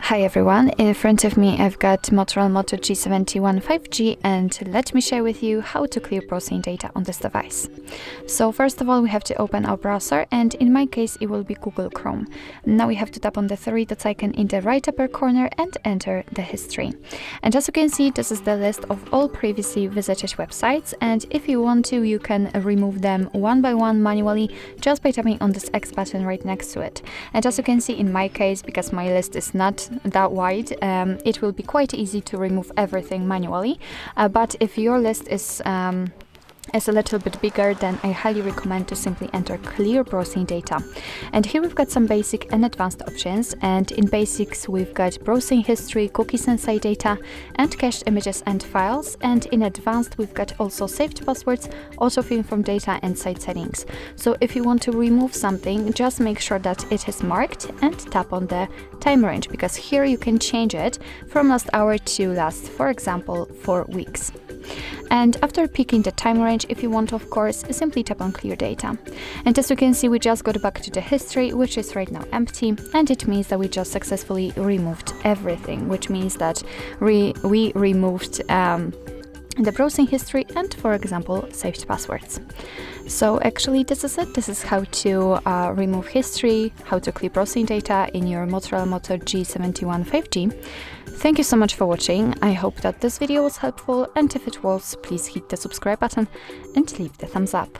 Hi everyone, in front of me I've got Motorola Moto G71 5G, and let me share with you how to clear browsing data on this device. So first of all, we have to open our browser, and in my case it will be Google Chrome. Now we have to tap on the three dots icon in the right upper corner and enter the history. And as you can see, this is the list of all previously visited websites, and if you want to, you can remove them one by one manually just by tapping on this X button right next to it. And as you can see, in my case, because my list is not that wide, it will be quite easy to remove everything manually, but if your list is a little bit bigger, then I highly recommend to simply enter clear browsing data. And here we've got some basic and advanced options, and in basics we've got browsing history, cookies and site data, and cached images and files, and in advanced we've got also saved passwords, autofill from data, and site settings. So if you want to remove something, just make sure that it is marked and tap on the time range, because here you can change it from last hour to last, for example, 4 weeks. And after picking the time range, if you want, of course, simply tap on clear data. And as you can see, we just got back to the history, which is right now empty, and it means that we just successfully removed everything, which means that we removed the browsing history and, for example, saved passwords. So actually this is it. This is how to remove history, how to clear browsing data in your Motorola Moto G71 5G. Thank you so much for watching. I hope that this video was helpful, and if it was, please hit the subscribe button and leave the thumbs up.